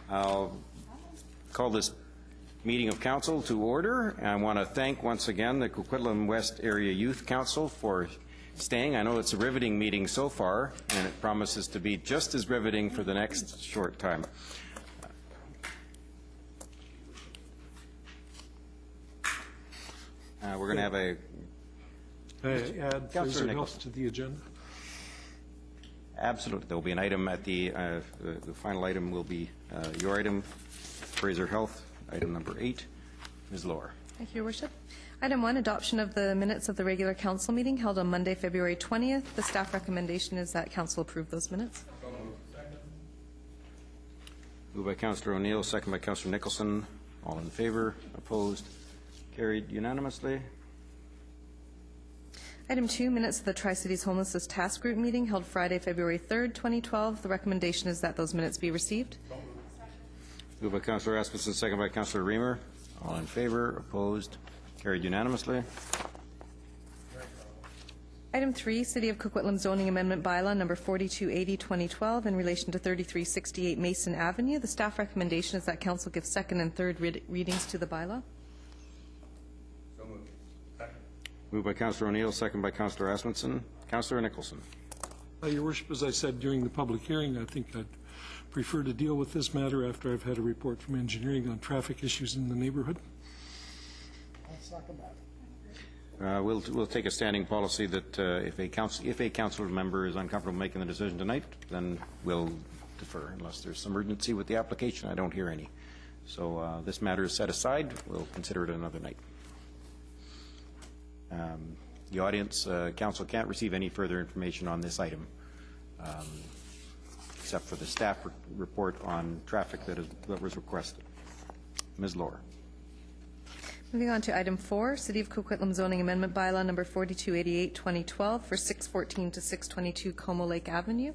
I'll call this meeting of council to order. I want to thank once again the Coquitlam West Area Youth Council for staying. I know it's a riveting meeting so far, and it promises to be just as riveting for the next short time. We're going to have a... add Fraser Health to the agenda? Absolutely. There will be an item at the final item will be your item, Fraser Health, item number 8. Ms. Lohr. Thank you, Your Worship. Item 1, adoption of the minutes of the regular council meeting held on Monday, February 20th. The staff recommendation is that council approve those minutes. Moved by Councillor O'Neill, second by Councillor Nicholson. All in favor? Opposed? Carried unanimously. Item 2, minutes of the Tri-Cities Homelessness Task Group meeting held Friday, February 3rd, 2012. The recommendation is that those minutes be received. Moved by Councillor Asmussen, second by Councillor Reamer. All in favor? Opposed? Carried unanimously. Item 3, City of Coquitlam Zoning Amendment Bylaw number 4280-2012 in relation to 3368 Mason Avenue. The staff recommendation is that council give second and third readings to the bylaw. So moved. Second. Moved by Councillor O'Neill, second by Councillor Asmussen. Councillor Nicholson. Your Worship, as I said during the public hearing, I think I'd prefer to deal with this matter after I've had a report from engineering on traffic issues in the neighborhood. We'll take a standing policy that if a council member is uncomfortable making the decision tonight, then we'll defer unless there's some urgency with the application. I don't hear any. So this matter is set aside. We'll consider it another night. The audience, council can't receive any further information on this item except for the staff report on traffic that was requested. Ms. Lohr. Moving on to item 4, City of Coquitlam Zoning Amendment Bylaw number 4288-2012 for 614 to 622 Como Lake Avenue.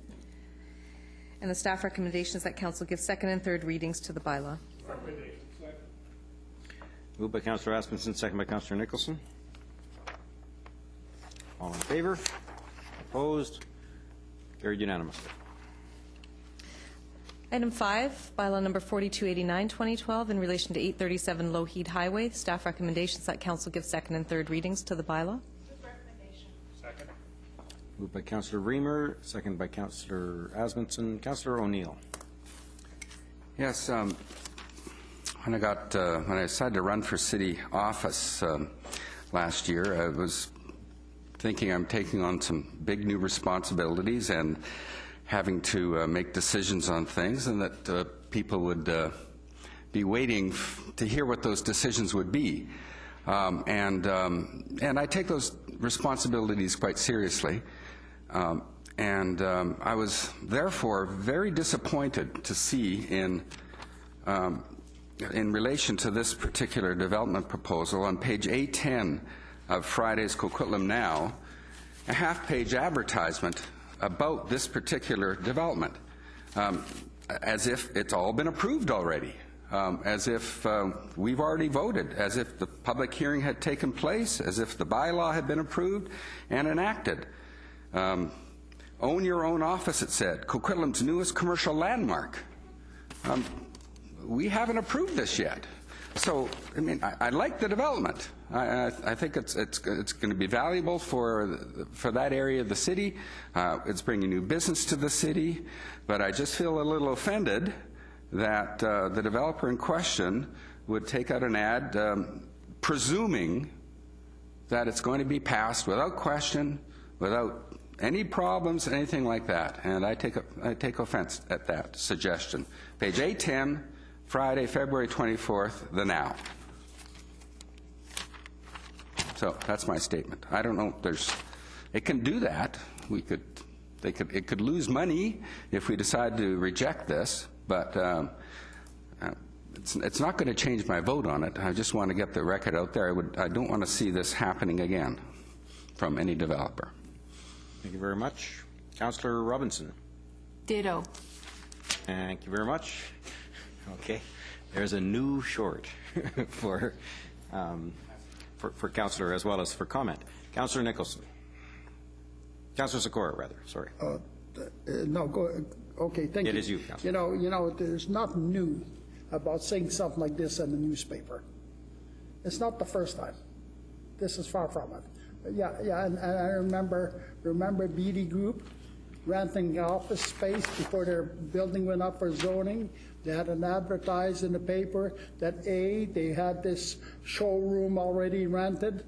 And the staff recommendation is that council give second and third readings to the bylaw. Moved by Councillor Asmussen, second by Councillor Nicholson. All in favor? Opposed? Carried unanimously. Item 5, bylaw number 4289-2012 in relation to 837 Lougheed Highway. Staff recommendations that council give second and third readings to the bylaw. Second. Moved by Councillor Reamer, second by Councillor Asmussen. Councillor O'Neill. Yes, when I decided to run for city office last year, I was thinking I'm taking on some big new responsibilities and having to make decisions on things, and that people would be waiting to hear what those decisions would be. And I take those responsibilities quite seriously. I was therefore very disappointed to see in relation to this particular development proposal on page A10 of Friday's Coquitlam Now, a half-page advertisement about this particular development, as if it's all been approved already, as if we've already voted, as if the public hearing had taken place, as if the bylaw had been approved and enacted. Own your own office, it said, Coquitlam's newest commercial landmark. We haven't approved this yet. So, I mean, I like the development. I think it's going to be valuable for that area of the city. It's bringing new business to the city, but I just feel a little offended that the developer in question would take out an ad presuming that it's going to be passed without question, without any problems, anything like that. And I take offense at that suggestion. Page 810. Friday, February 24th, the Now. So that's my statement. I don't know. It can do that. It could lose money if we decide to reject this, but it's not going to change my vote on it. I just want to get the record out there. I don't want to see this happening again from any developer. Thank you very much. Councillor Robinson. Ditto. Thank you very much. Okay, there's a new short for Councillor as well as for comment. Councillor Nicholson. Councillor Sikora, rather. Sorry. No, Okay, thank you. It is you, Councillor. You know, there's nothing new about saying something like this in the newspaper. It's not the first time. This is far from it. Yeah, and I remember BD Group renting office space before their building went up for zoning. They had an advertise in the paper that they had this showroom already rented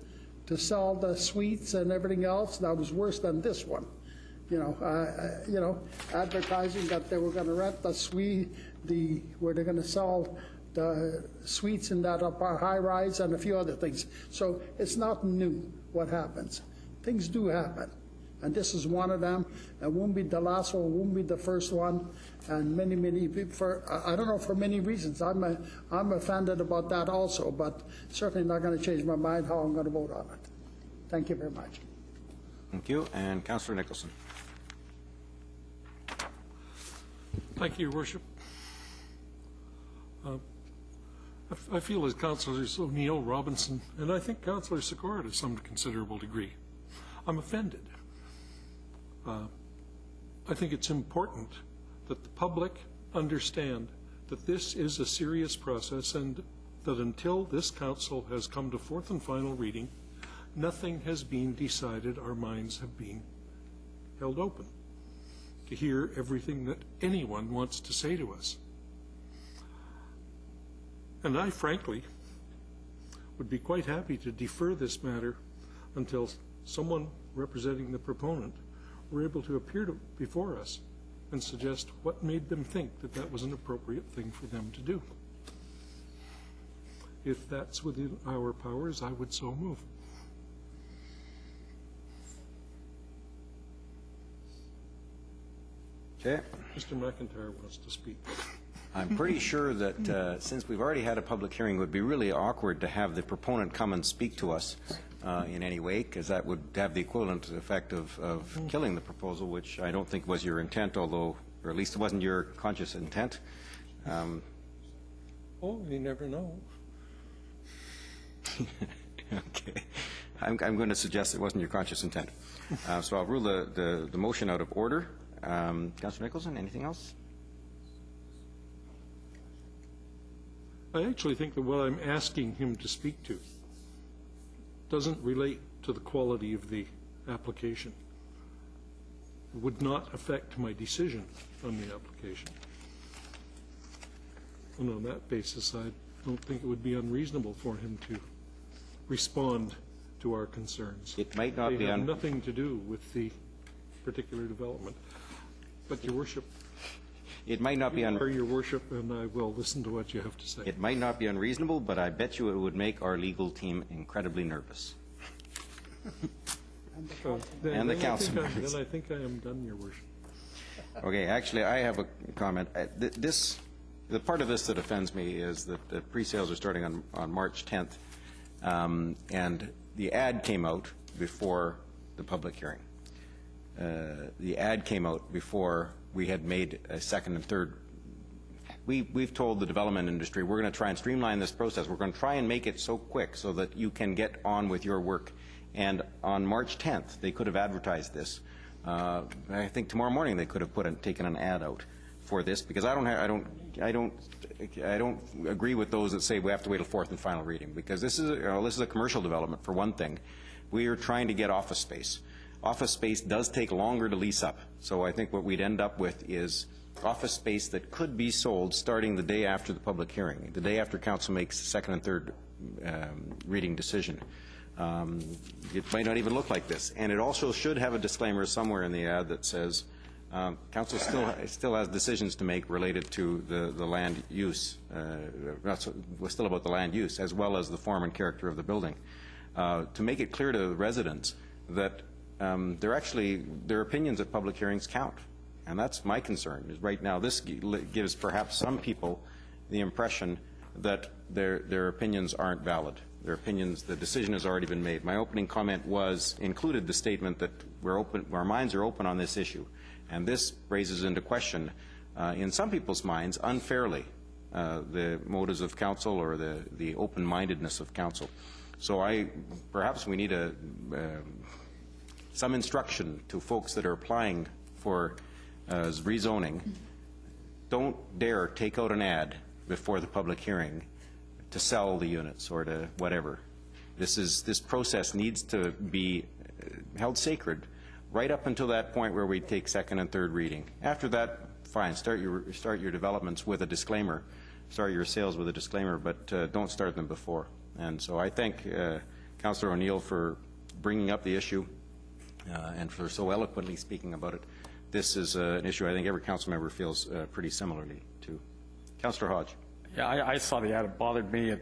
to sell the suites and everything else. That was worse than this one. Advertising that they were going to rent the suite, where they're going to sell the suites in that high rise and a few other things. So it's not new what happens. Things do happen. And this is one of them. It won't be the last one, won't be the first one. And many people, I don't know, for many reasons. I'm offended about that also, but certainly not going to change my mind how I'm going to vote on it. Thank you very much. Thank you. And Councillor Nicholson. Thank you, Your Worship. I feel as Councillors O'Neill, Robinson, and I think Councillor Sikora to some considerable degree, I'm offended. I think it's important that the public understand that this is a serious process and that until this council has come to fourth and final reading, nothing has been decided. Our minds have been held open to hear everything that anyone wants to say to us. And I, frankly, would be quite happy to defer this matter until someone representing the proponent were able to appear before us and suggest what made them think that that was an appropriate thing for them to do. If that's within our powers, I would so move. Okay. Mr. McIntyre wants to speak. I'm pretty sure that since we've already had a public hearing, it would be really awkward to have the proponent come and speak to us in any way, because that would have the equivalent effect of killing the proposal, which I don't think was your intent, although, or at least it wasn't your conscious intent. Oh, you never know. Okay. I'm going to suggest it wasn't your conscious intent. So I'll rule the motion out of order. Councillor Nicholson, anything else? I actually think that what I'm asking him to speak to doesn't relate to the quality of the application. It would not affect my decision on the application. And on that basis, I don't think it would be unreasonable for him to respond to our concerns. It might not be They have nothing to do with the particular development. But, Your Worship, it might not be Your Worship, and I will listen to what you have to say. It might not be unreasonable, but I bet you it would make our legal team incredibly nervous. And the council members. Then I think I am done, Your Worship. Okay, actually, I have a comment. The part of this that offends me is that the pre-sales are starting on March 10th, and the ad came out before the public hearing. The ad came out before we had made a second and third. We've told the development industry we're going to try and streamline this process. We're going to try and make it so quick so that you can get on with your work. And on March 10th, they could have advertised this. I think tomorrow morning they could have taken an ad out for this, because I don't agree with those that say we have to wait till fourth and final reading, because this is a commercial development for one thing. We are trying to get office space. Office space does take longer to lease up, so I think what we'd end up with is office space that could be sold starting the day after the public hearing, the day after council makes the second and third reading decision. It might not even look like this, and it also should have a disclaimer somewhere in the ad that says council still has decisions to make related to the land use, still about the land use, as well as the form and character of the building, to make it clear to residents that their opinions at public hearings count. And that's my concern, is right now this gives perhaps some people the impression that their opinions aren't valid. Their opinions, the decision has already been made. My opening comment included the statement that our minds are open on this issue. And this raises into question, in some people's minds, unfairly, the motives of council or the open-mindedness of council. So perhaps we need some instruction to folks that are applying for as rezoning, don't dare take out an ad before the public hearing to sell the units or to whatever. This process needs to be held sacred right up until that point where we take second and third reading. After that, fine, start your developments with a disclaimer, start your sales with a disclaimer, but don't start them before. And so I thank Councillor O'Neill for bringing up the issue and for so eloquently speaking about it. This is an issue I think every council member feels pretty similarly to. Councillor Hodge. Yeah, I saw the ad. It bothered me.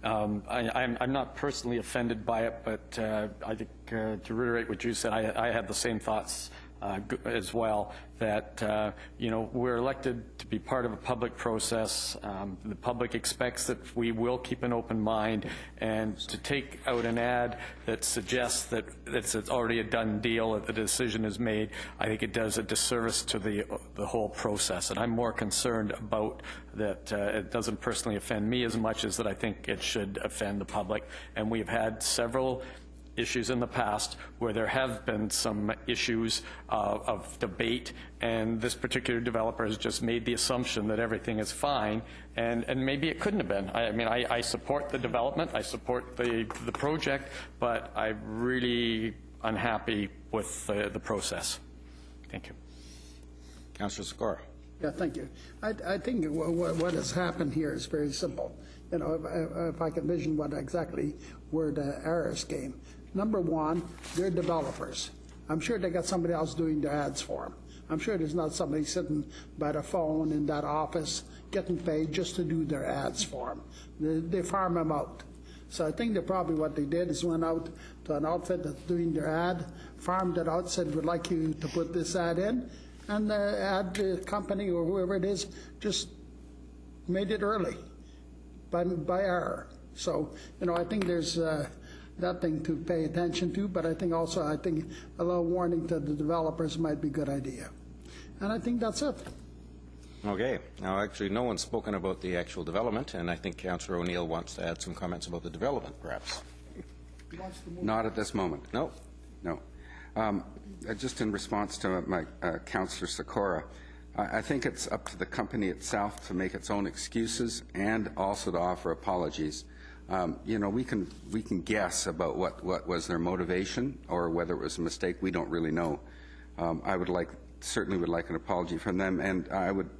I'm not personally offended by it, but I think to reiterate what you said, I had the same thoughts as well, that you know, we're elected to be part of a public process. The public expects that we will keep an open mind, and to take out an ad that suggests that it's already a done deal, that the decision is made, I think it does a disservice to the whole process. And I'm more concerned about that it doesn't personally offend me as much as that I think it should offend the public. And we've had several issues in the past where there have been some issues of debate, and this particular developer has just made the assumption that everything is fine, and maybe it couldn't have been. I mean, I support the development, I support the project, but I'm really unhappy with the process. Thank you. Councillor Sikora. Yeah, thank you. I think what has happened here is very simple. You know, if I can envision what exactly where the errors came. Number one, they're developers. I'm sure they got somebody else doing the ads for them. I'm sure there's not somebody sitting by the phone in that office getting paid just to do their ads for them. They farm them out. So I think that probably what they did is went out to an outfit that's doing their ad, farmed it out, said, we'd like you to put this ad in, and the ad company or whoever it is just made it early by error. So, you know, I think there's that thing to pay attention to, but I think a little warning to the developers might be a good idea. And I think that's it. Okay. Now, actually, no one's spoken about the actual development, and I think Councillor O'Neill wants to add some comments about the development, perhaps. Not at this moment. No. No. Just in response to my Councillor Sikora, I think it's up to the company itself to make its own excuses and also to offer apologies. You know, we can guess about what was their motivation or whether it was a mistake. We don't really know. I certainly would like an apology from them, and I would.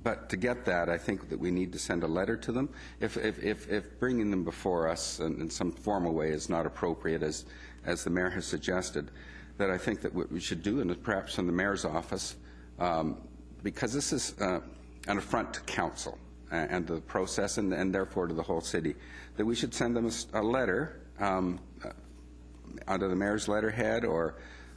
But to get that, I think that we need to send a letter to them. If bringing them before us in some formal way is not appropriate, as the mayor has suggested, that I think that what we should do, and perhaps from the mayor's office, because this is an affront to council and the process, and therefore to the whole city, that we should send them a letter under the mayor's letterhead or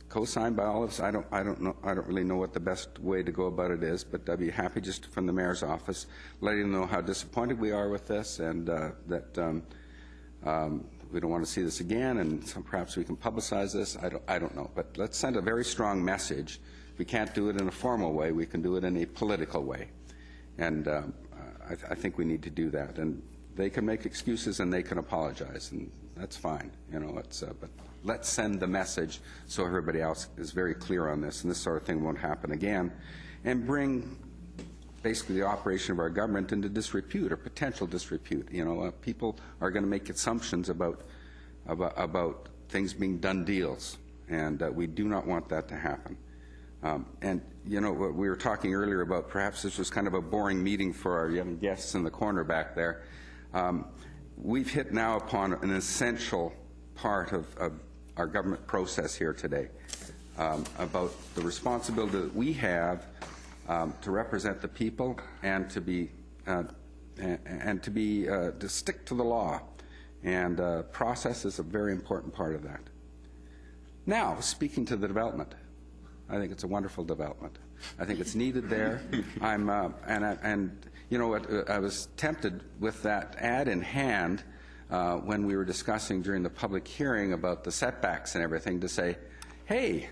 co-signed by all of us. I don't really know what the best way to go about it is, but I'd be happy just from the mayor's office, letting them know how disappointed we are with this, and that we don't want to see this again, and perhaps we can publicize this. I don't know, but let's send a very strong message. We can't do it in a formal way. We can do it in a political way, and I think we need to do that. And they can make excuses and they can apologize, and that's fine. You know, but let's send the message so everybody else is very clear on this, and this sort of thing won't happen again, and bring basically the operation of our government into disrepute or potential disrepute. You know, people are going to make assumptions about things being done deals, and we do not want that to happen. And, you know, we were talking earlier about perhaps this was kind of a boring meeting for our young guests in the corner back there. We've hit now upon an essential part of our government process here today, about the responsibility that we have to represent the people and to stick to the law. And process is a very important part of that. Now, speaking to the development, I think it's a wonderful development. I think it's needed there. You know what? I was tempted with that ad in hand when we were discussing during the public hearing about the setbacks and everything to say, hey,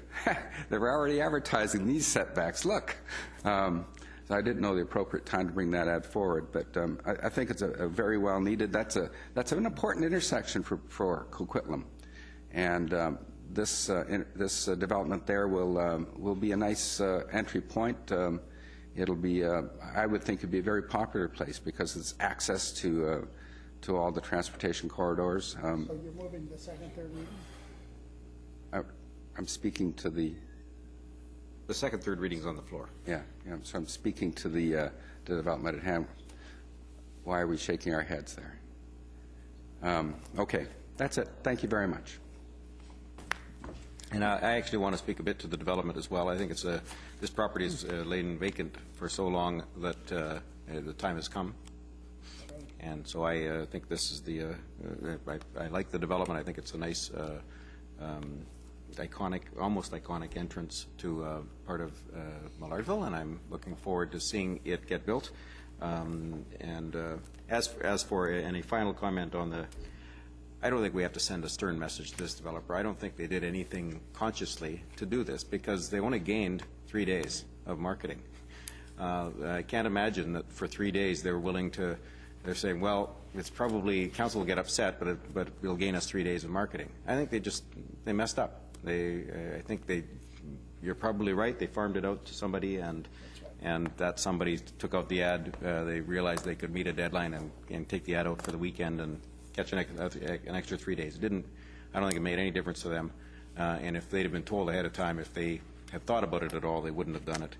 they're already advertising these setbacks. Look. So I didn't know the appropriate time to bring that ad forward, but I think it's a very well needed. That's an important intersection for Coquitlam, and this development there will be a nice entry point. It'll be, I would think, it'd be a very popular place because it's access to all the transportation corridors. So you're moving the second, third reading? I'm speaking to the. The second, third reading's on the floor. Yeah. So I'm speaking to the development at hand. Why are we shaking our heads there? Okay, that's it. Thank you very much. And I actually want to speak a bit to the development as well. I think it's this property is laid vacant for so long that the time has come. And so I think this is the, I like the development. I think it's a nice, iconic, almost iconic entrance to part of Millardville, and I'm looking forward to seeing it get built. As for any final comment on the, I don't think we have to send a stern message to this developer. I don't think they did anything consciously to do this because they only gained 3 days of marketing. I can't imagine that for 3 days they were willing to, they're saying, well, it's probably, council will get upset, but it'll gain us 3 days of marketing. I think they messed up. I think you're probably right. They farmed it out to somebody, and that somebody took out the ad. They realized they could meet a deadline and take the ad out for the weekend and catch an extra 3 days. I don't think it made any difference to them. And if they'd have been told ahead of time, if they had thought about it at all, they wouldn't have done it.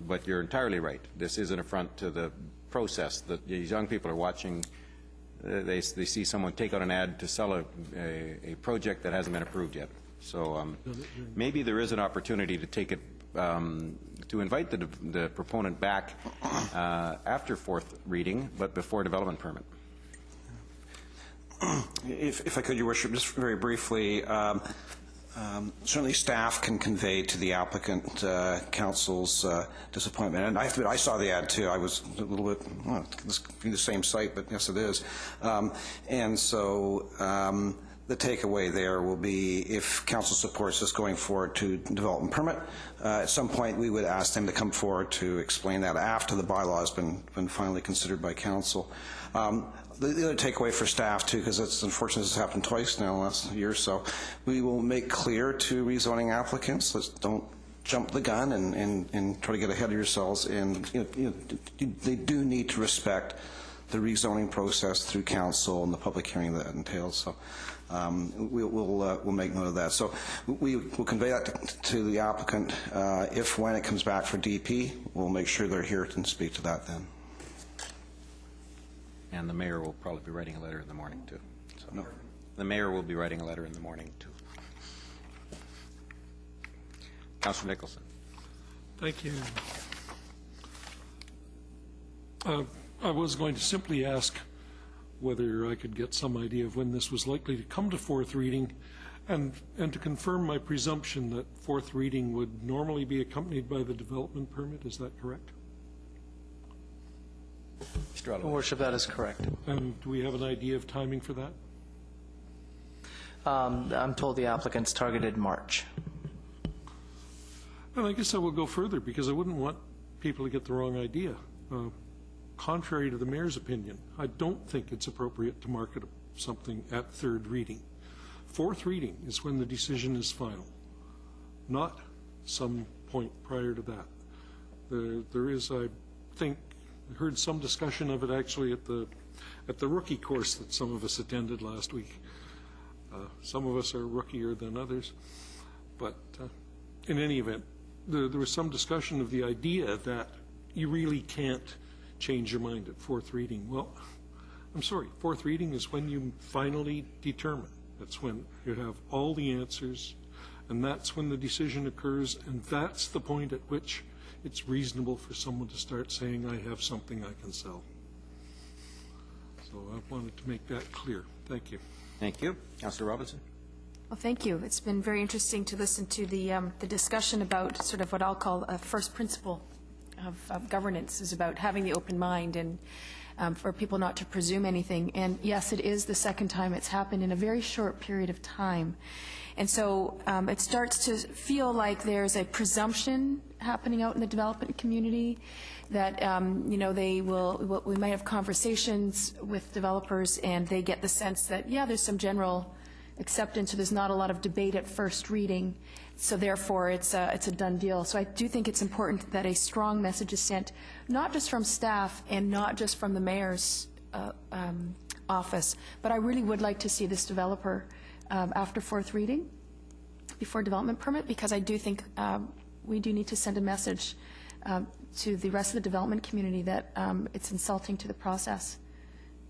But you're entirely right. This is an affront to the process that these young people are watching. They see someone take out an ad to sell a project that hasn't been approved yet. So maybe there is an opportunity to take it, to invite the proponent back after fourth reading, but before development permit. If I could, Your Worship, just very briefly, certainly staff can convey to the applicant council's disappointment. And I have to admit, I saw the ad too. I was a little bit, well, this could be the same site, but yes, it is. And so the takeaway there will be, if council supports us going forward to development permit, at some point we would ask them to come forward to explain that after the bylaw has been finally considered by council. The other takeaway for staff, too, because it's unfortunate this has happened twice now in the last year or so, we will make clear to rezoning applicants, let's don't jump the gun and try to get ahead of yourselves. And they do need to respect the rezoning process through council and the public hearing that entails. So we'll make note of that. So we will convey that to the applicant. If when it comes back for DP, we'll make sure they're here to speak to that then. And the mayor will probably be writing a letter in the morning, too. So No. the mayor will be writing a letter in the morning, too. Councillor Nicholson. Thank you. I was going to simply ask whether I could get some idea of when this was likely to come to fourth reading, and to confirm my presumption that fourth reading would normally be accompanied by the development permit. Is that correct? Your Worship, that is correct. And do we have an idea of timing for that? I'm told the applicant's targeted March. And I guess I will go further, because I wouldn't want people to get the wrong idea. Contrary to the mayor's opinion, I don't think it's appropriate to market something at third reading. Fourth reading is when the decision is final, not some point prior to that. There is, I think, I heard some discussion of it actually at the rookie course that some of us attended last week. Some of us are rookier than others, but in any event, there was some discussion of the idea that you really can't change your mind at fourth reading. Well, I'm sorry, fourth reading is when you finally determine. That's when you have all the answers, and that's when the decision occurs, and that's the point at which it's reasonable for someone to start saying, I have something I can sell. So I wanted to make that clear. Thank you. Thank you. Councillor Robinson. Well, thank you. It's been very interesting to listen to the discussion about sort of what I'll call a first principle of governance, is about having the open mind and for people not to presume anything. And yes, it is the second time it's happened in a very short period of time. And so it starts to feel like there's a presumption happening out in the development community that, we might have conversations with developers and they get the sense that, yeah, there's some general acceptance, so there's not a lot of debate at first reading, so therefore it's a done deal. So I do think it's important that a strong message is sent, not just from staff and not just from the mayor's office, but I really would like to see this developer after fourth reading, before development permit, because I do think we do need to send a message to the rest of the development community that it's insulting to the process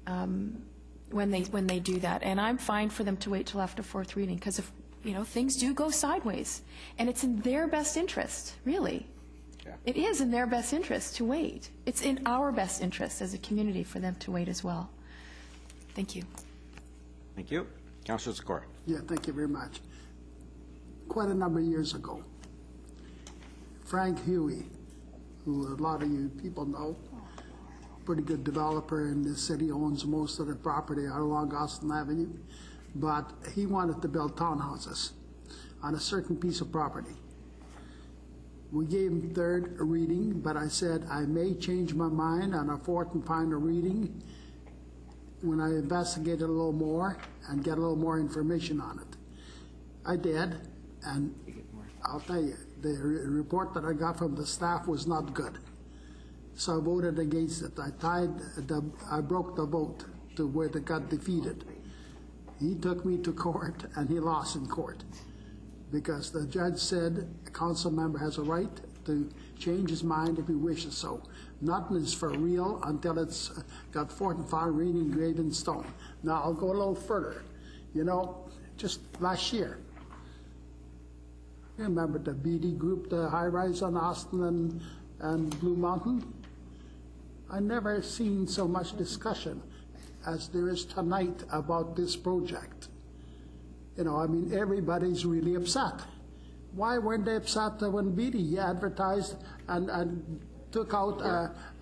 when they do that. And I'm fine for them to wait till after fourth reading, because if things do go sideways, and it's in their best interest, really. Yeah. It is in their best interest to wait. It's in our best interest as a community for them to wait as well. Thank you. Thank you. Councillor Sikora. Yeah, thank you very much. Quite a number of years ago, Frank Huey, who a lot of you people know, pretty good developer in the city, owns most of the property along Austin Avenue, but he wanted to build townhouses on a certain piece of property. We gave him third reading, but I said I may change my mind on a fourth and final reading when I investigate it a little more and get a little more information on it. I did, and I'll tell you, the report that I got from the staff was not good. So I voted against it. I broke the vote to where they got defeated. He took me to court, and he lost in court because the judge said a council member has a right to change his mind if he wishes so. Nothing is for real until it's got fourth and final reading engraved in stone. Now, I'll go a little further. Just last year, you remember the BD group, the high-rise on Austin and Blue Mountain? I never seen so much discussion as there is tonight about this project. Everybody's really upset. Why weren't they upset when BD advertised and took out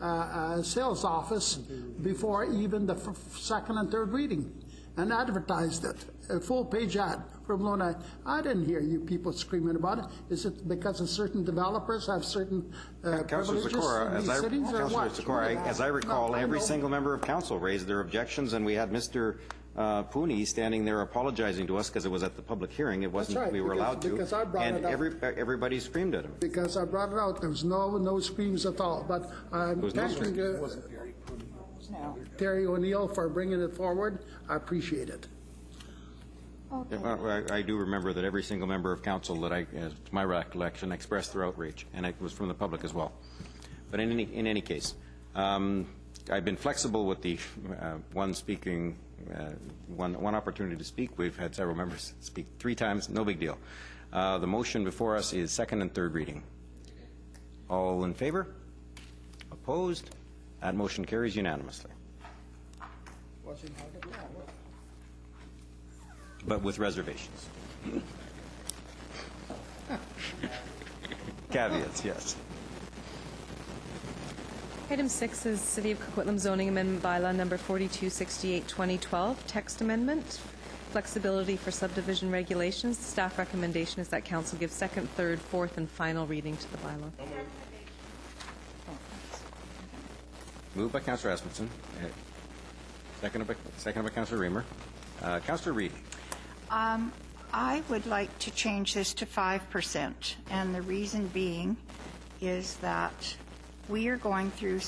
a sales office before even the second and third reading and advertised it, a full-page ad from Luna? I didn't hear you people screaming about it. Is it because of certain developers have certain privileges in these cities, or what? Sikora, as I recall, every single member of council raised their objections, and we had Mr. Pooney standing there apologizing to us because it was at the public hearing. It wasn't. Right, we were allowed to. Because I brought and it up. Everybody screamed at him. Because I brought it out. There was no screams at all. But I'm thanking Terry O'Neill for bringing it forward. I appreciate it. Okay. Yeah, I do remember that every single member of council that to my recollection, expressed their outrage, and it was from the public as well. But in any case, I've been flexible with the one opportunity to speak. We've had several members speak 3 times. No big deal. The motion before us is second and third reading. All in favor? Opposed? That motion carries unanimously. But with reservations. Caveats, yes. Item 6 is City of Coquitlam Zoning Amendment Bylaw number 4268-2012, text amendment, flexibility for subdivision regulations. The staff recommendation is that council give second, third, fourth, and final reading to the bylaw. Moved by Councillor Asmussen. Seconded by Councillor Reamer. Councillor Reid. I would like to change this to 5%, and the reason being is that we are going through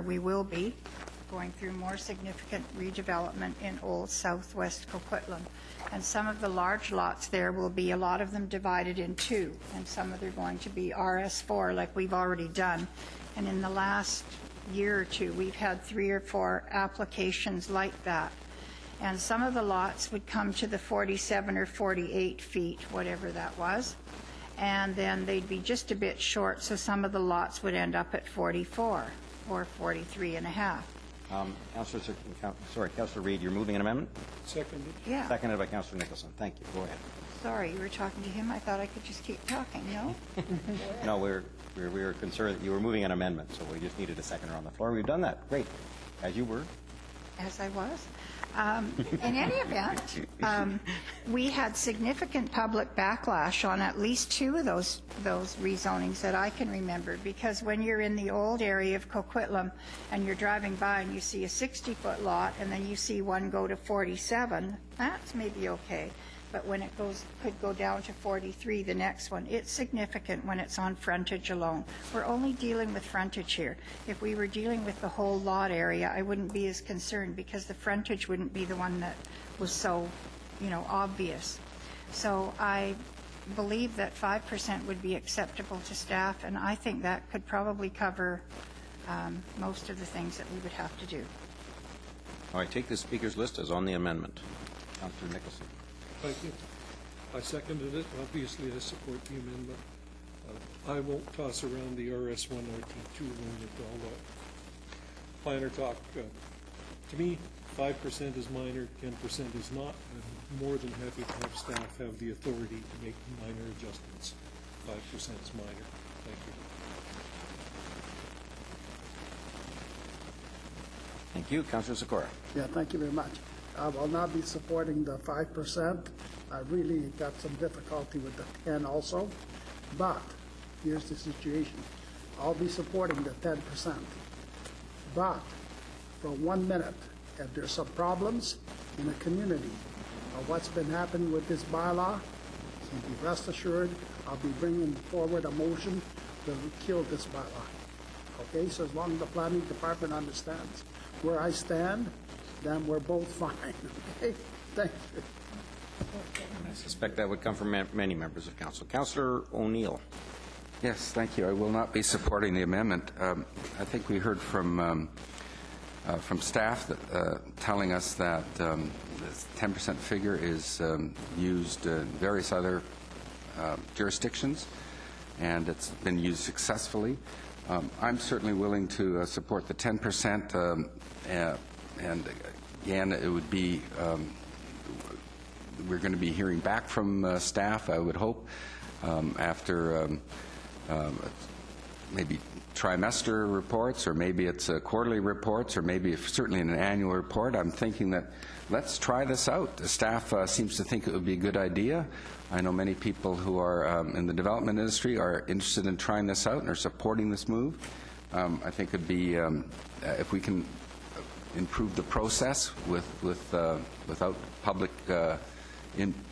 we will be going through more significant redevelopment in Old Southwest Coquitlam. And some of the large lots there will be, a lot of them divided in 2, and some of them are going to be RS4 like we've already done. And in the last year or 2, we've had 3 or 4 applications like that. And some of the lots would come to the 47 or 48 feet, whatever that was. And then they'd be just a bit short, so some of the lots would end up at 44 or 43 and a half. Councillor Reid, you're moving an amendment? Seconded. Yeah. Seconded by Councillor Nicholson. Thank you. Go ahead. Sorry, you were talking to him. I thought I could just keep talking, no? No, we were concerned that you were moving an amendment, so we just needed a seconder on the floor. We've done that. Great. As you were. As I was. In any event, we had significant public backlash on at least two of those rezonings that I can remember, because when you're in the old area of Coquitlam and you're driving by and you see a 60-foot lot and then you see one go to 47, that's maybe okay. But when it could go down to 43, the next one, it's significant when it's on frontage alone. We're only dealing with frontage here. If we were dealing with the whole lot area, I wouldn't be as concerned, because the frontage wouldn't be the one that was so, obvious. So I believe that 5% would be acceptable to staff, and I think that could probably cover most of the things that we would have to do. I take the speaker's list as on the amendment. Councillor Nicholson. Thank you. I seconded it. Obviously, I support the amendment. I won't toss around the RS1, RT2 along with all that planner talk. To me, 5% is minor, 10% is not. I'm more than happy to have staff have the authority to make minor adjustments. 5% is minor. Thank you. Thank you. Councillor Sikora. Yeah, thank you very much. I will not be supporting the 5%. I really got some difficulty with the 10 also. But here's the situation. I'll be supporting the 10%. But for 1 minute, if there's some problems in the community of what's been happening with this bylaw, so be rest assured I'll be bringing forward a motion to kill this bylaw. Okay, so as long as the planning department understands where I stand, then we're both fine. Okay, thank you. I suspect that would come from many members of council. Councillor O'Neill. Yes, thank you. I will not be supporting the amendment. I think we heard from staff that, telling us that this 10% figure is used in various other jurisdictions, and it's been used successfully. I'm certainly willing to support the 10%, and again, it would be, we're going to be hearing back from staff, I would hope, after maybe trimester reports, or maybe it's quarterly reports, or maybe certainly in an annual report. I'm thinking that let's try this out. The staff seems to think it would be a good idea. I know many people who are in the development industry are interested in trying this out and are supporting this move. I think it would be, if we can improve the process without public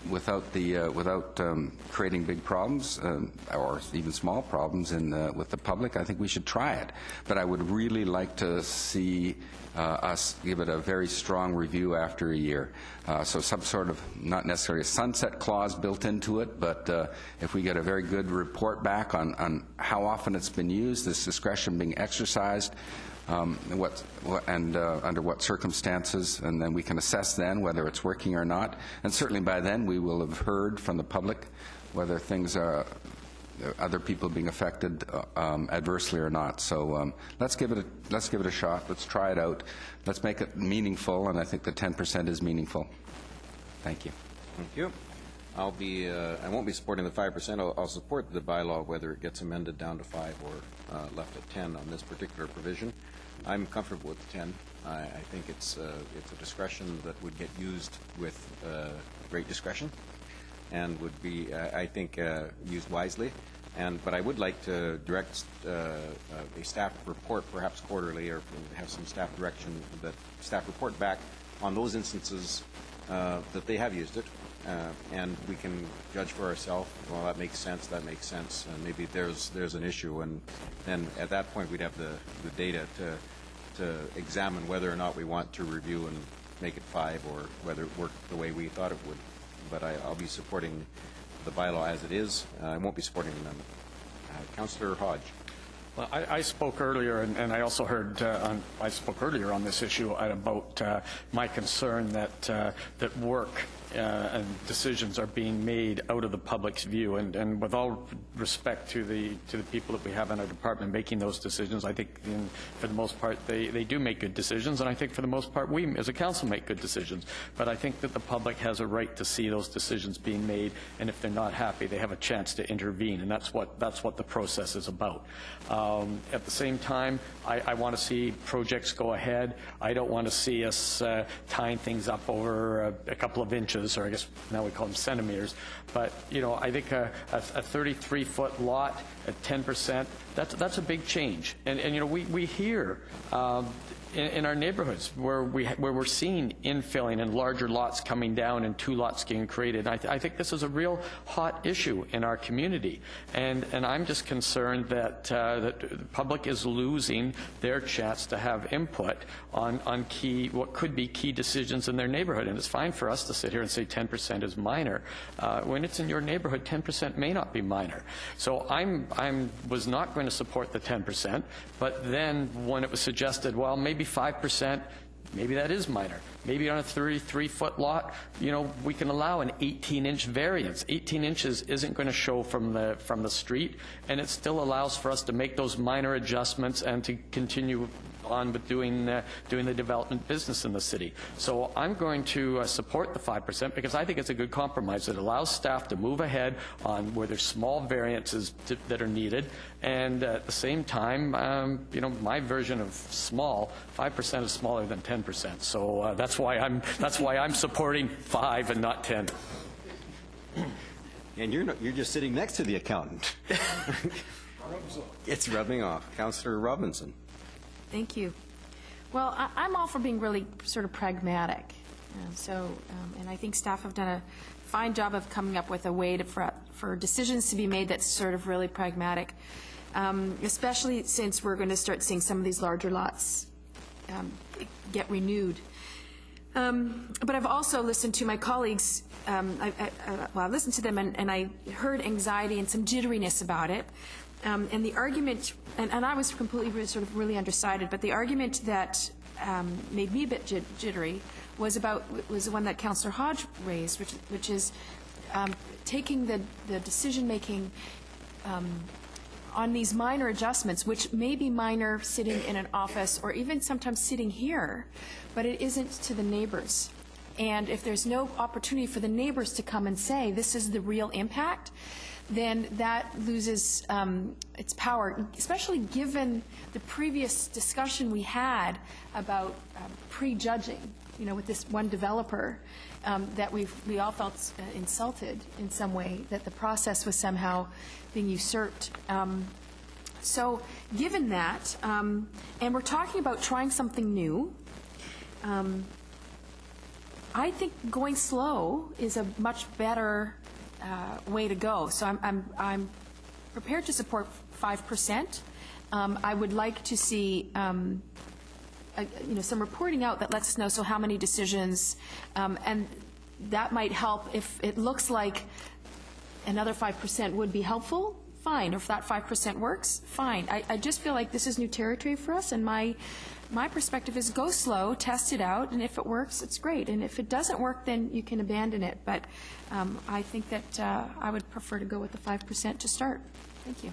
without creating big problems or even small problems with the public, I think we should try it. But I would really like to see us give it a very strong review after a year. So some sort of, not necessarily a sunset clause built into it, but if we get a very good report back on how often it's been used, this discretion being exercised, under what circumstances, and then we can assess then whether it's working or not. And certainly by then we will have heard from the public whether things are other people being affected adversely or not. So let's give it a shot. Let's try it out. Let's make it meaningful, and I think the 10% is meaningful. Thank you. Thank you. I won't be supporting the 5%. I'll support the bylaw whether it gets amended down to 5 or left at 10 on this particular provision. I'm comfortable with 10. I think it's a discretion that would get used with great discretion, and would be, I think, used wisely. But I would like to direct a staff report, perhaps quarterly, or have some staff direction, that staff report back on those instances that they have used it, and we can judge for ourselves. Well, that makes sense. That makes sense. And maybe there's an issue, and then at that point we'd have the data to examine whether or not we want to review and make it 5, or whether it worked the way we thought it would. But I'll be supporting the bylaw as it is. I won't be supporting the amendment. Councillor Hodge. Well, I spoke earlier, and I also heard, I spoke earlier on this issue about my concern that work and decisions are being made out of the public's view. And with all respect to the people that we have in our department making those decisions, I think for the most part they do make good decisions, and I think for the most part we as a council make good decisions. But I think that the public has a right to see those decisions being made, and if they're not happy, they have a chance to intervene, and that's what the process is about. At the same time, I want to see projects go ahead. I don't want to see us tying things up over a couple of inches, or I guess now we call them centimeters. But, you know, I think a 33-foot lot at 10%, that's a big change. And you know, we hear in our neighborhoods where we're seeing infilling and larger lots coming down and 2 lots getting created. And I think this is a real hot issue in our community, and I'm just concerned that that the public is losing their chance to have input on what could be key decisions in their neighborhood. And it's fine for us to sit here and say 10% is minor. When it's in your neighborhood, 10% may not be minor. So I was not going to support the 10%, but then when it was suggested, well, maybe 5%, maybe that is minor. Maybe on a 33-foot lot, you know, we can allow an 18-inch variance. 18 inches isn't going to show from the street, and it still allows for us to make those minor adjustments and to continue on with doing the development business in the city. So I'm going to support the 5% because I think it's a good compromise. It allows staff to move ahead on where there's small variances that are needed, and at the same time, you know, my version of small, 5% is smaller than 10%. So that's why I'm supporting 5 and not 10. And you're just sitting next to the accountant. It's rubbing off. Councillor Robinson. Thank you. Well, I'm all for being really sort of pragmatic. And I think staff have done a fine job of coming up with a way for decisions to be made that's sort of really pragmatic, especially since we're going to start seeing some of these larger lots get renewed. But I've also listened to my colleagues. I listened to them, and I heard anxiety and some jitteriness about it. And the argument, and I was completely sort of really undecided, but the argument that made me a bit jittery was the one that Councillor Hodge raised, which is taking the decision making on these minor adjustments, which may be minor sitting in an office or even sometimes sitting here, but it isn't to the neighbors. And if there's no opportunity for the neighbors to come and say this is the real impact, then that loses its power, especially given the previous discussion we had about prejudging, you know, with this one developer, that we all felt insulted in some way, that the process was somehow being usurped. So given that, and we're talking about trying something new, I think going slow is a much better way to go. So I'm prepared to support 5%. I would like to see you know, some reporting out that lets us know how many decisions, and that might help. If it looks like another 5% would be helpful, fine. Or if that 5% works, fine. I just feel like this is new territory for us, and my perspective is go slow, test it out, and if it works, it's great. And if it doesn't work, then you can abandon it. But I think that I would prefer to go with the 5% to start. Thank you.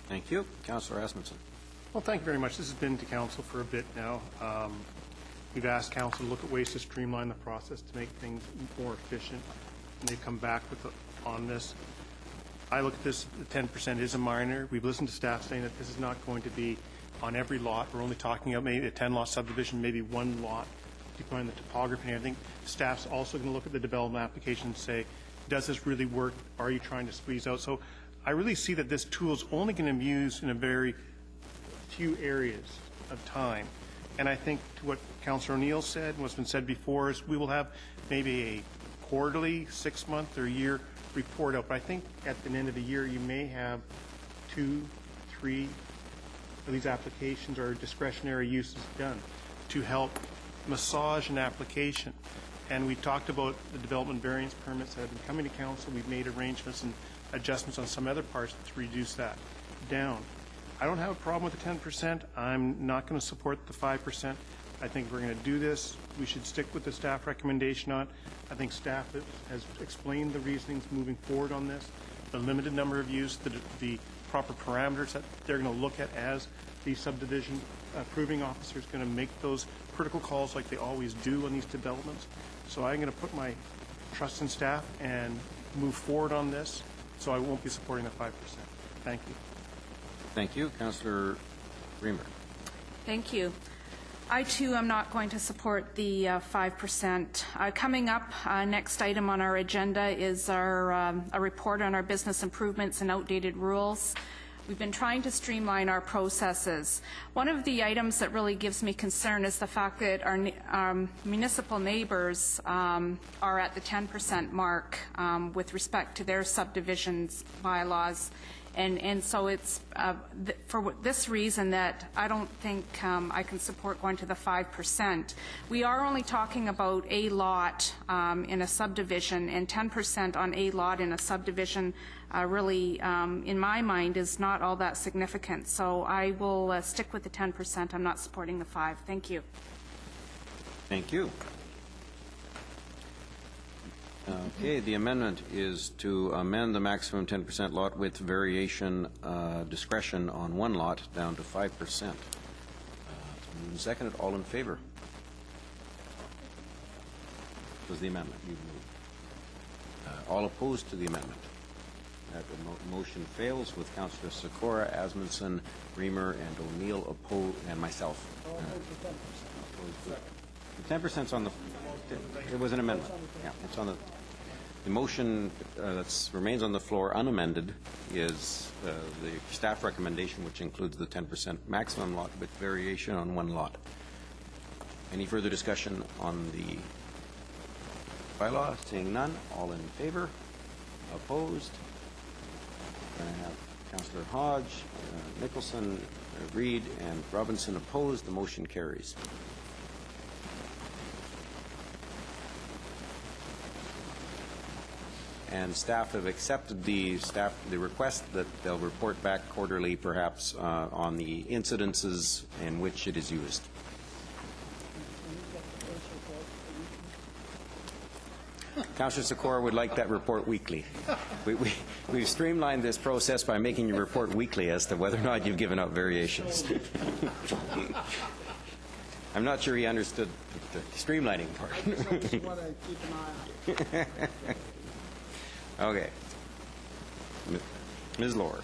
Thank you. Councillor Asmussen. Well, thank you very much. This has been to council for a bit now. We've asked council to look at ways to streamline the process to make things more efficient, and they've come back on this. I look at this, the 10% is a minor. We've listened to staff saying that this is not going to be on every lot. We're only talking about maybe a 10-lot subdivision, maybe one lot, depending on the topography and everything. Staff's also going to look at the development application and say, does this really work? Are you trying to squeeze out? So I really see that this tool is only going to be used in a very few areas of time. And I think to what Councillor O'Neill said, what's been said before, is we will have maybe a quarterly, 6-month, or year report out. But I think at the end of the year, you may have 2, 3 of these applications or discretionary uses done to help massage an application. And we talked about the development variance permits that have been coming to council. We've made arrangements and adjustments on some other parts to reduce that down. I don't have a problem with the 10%. I'm not going to support the 5%. I think we're going to do this. We should stick with the staff recommendation on it. I think staff has explained the reasonings moving forward on this, the limited number of use, the proper parameters that they're going to look at as the subdivision approving officer is going to make those critical calls like they always do on these developments. So I'm going to put my trust in staff and move forward on this, so I won't be supporting the 5%. Thank you. Thank you. Councillor Reamer. Thank you. I, too, am not going to support the 5%. Coming up, next item on our agenda is a report on our business improvements and outdated rules. We've been trying to streamline our processes. One of the items that really gives me concern is the fact that our municipal neighbors are at the 10% mark with respect to their subdivisions bylaws. And so it's for this reason that I don't think I can support going to the 5%. We are only talking about a lot in a subdivision, and 10% on a lot in a subdivision really, in my mind, is not all that significant. So I will stick with the 10%. I'm not supporting the 5%. Thank you. Thank you. Okay, the amendment is to amend the maximum 10% lot width variation discretion on one lot down to 5%. Seconded, all in favor? Was the amendment you moved? All opposed to the amendment? That motion fails with Councillor Sikora, Asmundson, Reamer, and O'Neill opposed, and myself. 10%'s on the. It was an amendment. Yeah, it's on the. The motion that remains on the floor unamended is the staff recommendation, which includes the 10% maximum lot with variation on one lot. Any further discussion on the bylaw? Seeing none, all in favor? Opposed? I have Councillor Hodge, Nicholson, Reid, and Robinson opposed. The motion carries. And staff have accepted the request that they'll report back quarterly, perhaps, on the incidences in which it is used. Councillor Sikora would like that report weekly. We've streamlined this process by making you report weekly as to whether or not you've given up variations. I'm not sure he understood the streamlining part. Okay. Ms. Lohr.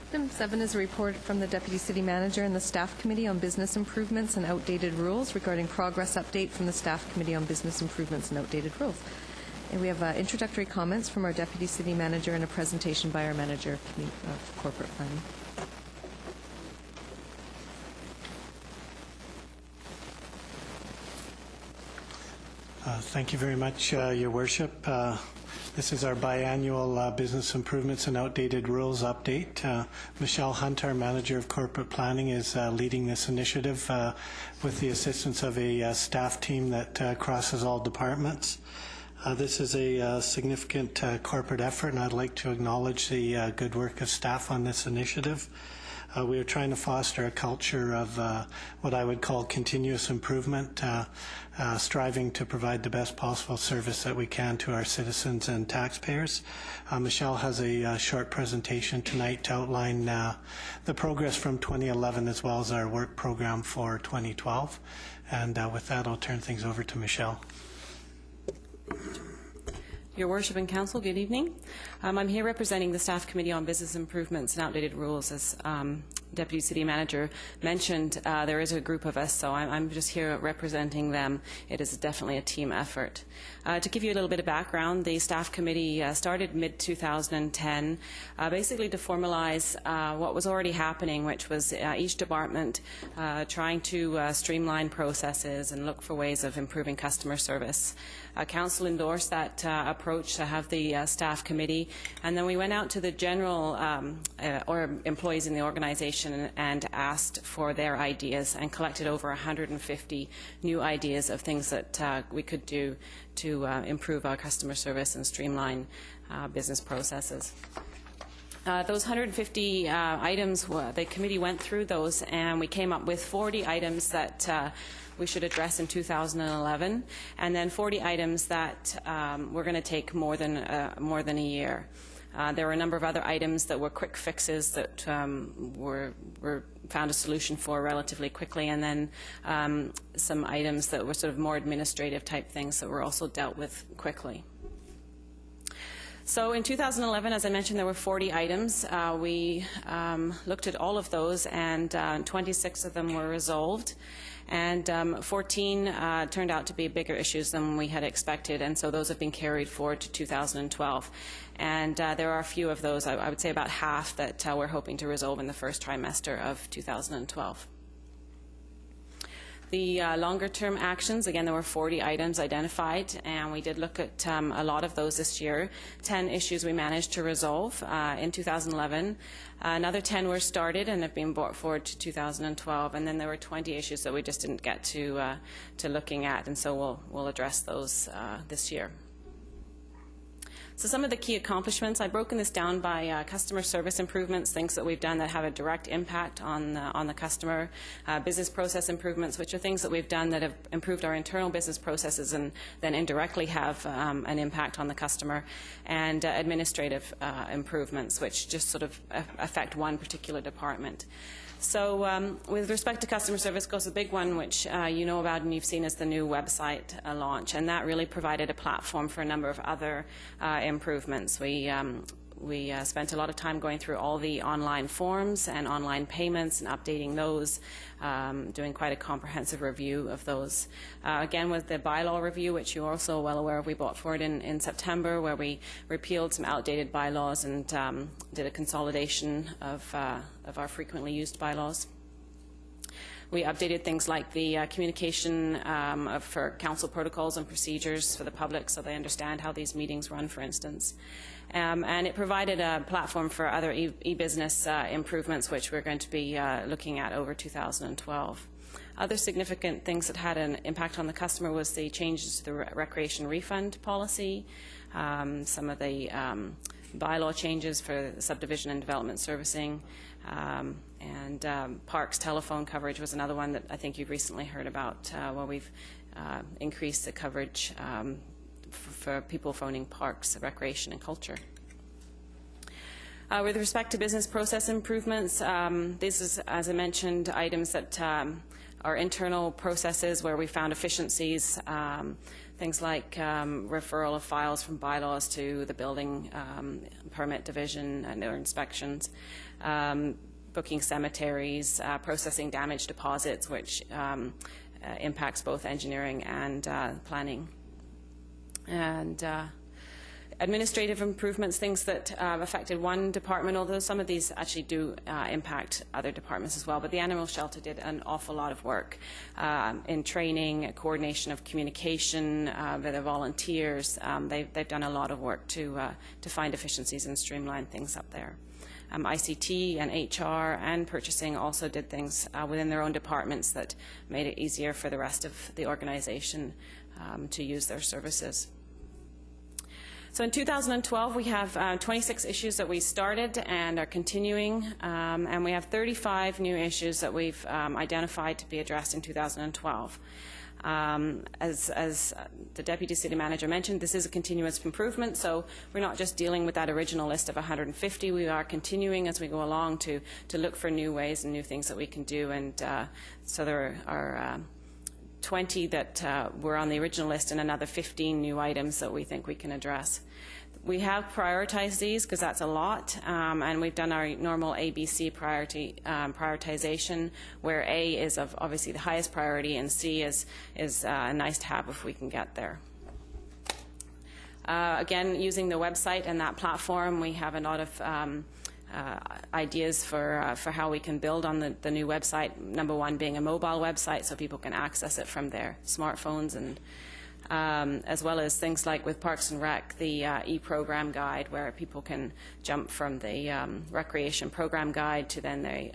Item 7 is a report from the Deputy City Manager and the Staff Committee on Business Improvements and Outdated Rules regarding progress update from the Staff Committee on Business Improvements and Outdated Rules. And we have introductory comments from our Deputy City Manager and a presentation by our Manager of Corporate Planning. Thank you very much, Your Worship. This is our biannual Business Improvements and Outdated Rules update. Michelle Hunt, our Manager of Corporate Planning, is leading this initiative with the assistance of a staff team that crosses all departments. This is a significant corporate effort, and I'd like to acknowledge the good work of staff on this initiative. We are trying to foster a culture of what I would call continuous improvement, striving to provide the best possible service that we can to our citizens and taxpayers. Michelle has a short presentation tonight to outline the progress from 2011 as well as our work program for 2012. And with that, I'll turn things over to Michelle. Your Worship and Council, good evening. I'm here representing the Staff Committee on Business Improvements and Outdated Rules. As Deputy City Manager mentioned, there is a group of us, so I'm just here representing them. It is definitely a team effort. To give you a little bit of background, the Staff Committee started mid-2010, basically to formalize what was already happening, which was each department trying to streamline processes and look for ways of improving customer service. Council endorsed that approach to have the staff committee, and then we went out to the general or employees in the organization and asked for their ideas and collected over 150 new ideas of things that we could do to improve our customer service and streamline business processes. Those 150 items, the committee went through those, and we came up with 40 items that we should address in 2011, and then 40 items that were going to take more than a year. There were a number of other items that were quick fixes that were found a solution for relatively quickly, and then some items that were sort of more administrative type things that were also dealt with quickly. So in 2011, as I mentioned, there were 40 items. We looked at all of those, and 26 of them were resolved. And 14 turned out to be bigger issues than we had expected, and so those have been carried forward to 2012. And there are a few of those, I would say about half, that we're hoping to resolve in the first trimester of 2012. The longer-term actions, again, there were 40 items identified, and we did look at a lot of those this year. 10 issues we managed to resolve in 2011. Another 10 were started and have been brought forward to 2012, and then there were 20 issues that we just didn't get to looking at, and so we'll address those this year. So some of the key accomplishments, I've broken this down by customer service improvements, things that we've done that have a direct impact on the customer, business process improvements, which are things that we've done that have improved our internal business processes and then indirectly have an impact on the customer, and administrative improvements, which just sort of affect one particular department. So with respect to customer service, of course, the big one, which you know about and you've seen, is the new website launch, and that really provided a platform for a number of other improvements. We spent a lot of time going through all the online forms and online payments and updating those, doing quite a comprehensive review of those. Again, with the bylaw review, which you're also well aware of, we brought forward in September, where we repealed some outdated bylaws and did a consolidation of our frequently used bylaws. We updated things like the communication for council protocols and procedures for the public, so they understand how these meetings run, for instance. And it provided a platform for other e-business improvements, which we're going to be looking at over 2012. Other significant things that had an impact on the customer was the changes to the recreation refund policy, some of the bylaw changes for subdivision and development servicing, and parks telephone coverage was another one that I think you've recently heard about, where we've increased the coverage for people phoning parks, recreation, and culture. With respect to business process improvements, this is, as I mentioned, items that are internal processes where we found efficiencies, things like referral of files from bylaws to the building permit division and their inspections, booking cemeteries, processing damage deposits, which impacts both engineering and planning. And administrative improvements, things that affected one department, although some of these actually do impact other departments as well. But the animal shelter did an awful lot of work in training, coordination of communication with the volunteers. They've done a lot of work to find efficiencies and streamline things up there. ICT and HR and purchasing also did things within their own departments that made it easier for the rest of the organization to use their services. So in 2012, we have 26 issues that we started and are continuing, and we have 35 new issues that we've identified to be addressed in 2012. As the Deputy City Manager mentioned, this is a continuous improvement, so we're not just dealing with that original list of 150. We are continuing as we go along to look for new ways and new things that we can do, and so there are 20 that were on the original list and another 15 new items that we think we can address. We have prioritized these because that's a lot, and we've done our normal ABC prioritization, where A is of obviously the highest priority and C is nice to have if we can get there. Again, using the website and that platform, we have a lot of ideas for how we can build on the new website. Number one being a mobile website, so people can access it from their smartphones, and as well as things like with Parks and Rec, the e-program guide, where people can jump from the recreation program guide to then the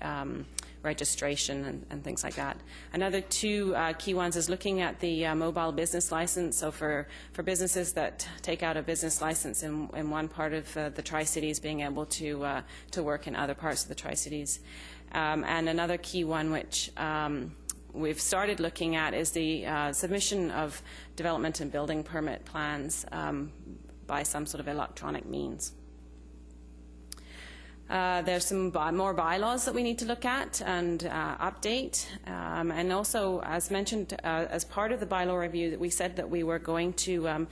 registration and things like that. Another two key ones is looking at the mobile business license. So for businesses that take out a business license in one part of the Tri-Cities, being able to work in other parts of the Tri-Cities. And another key one which we've started looking at is the submission of development and building permit plans by some sort of electronic means. There's some more bylaws that we need to look at and update. And also, as mentioned, as part of the bylaw review, that we said that we were going to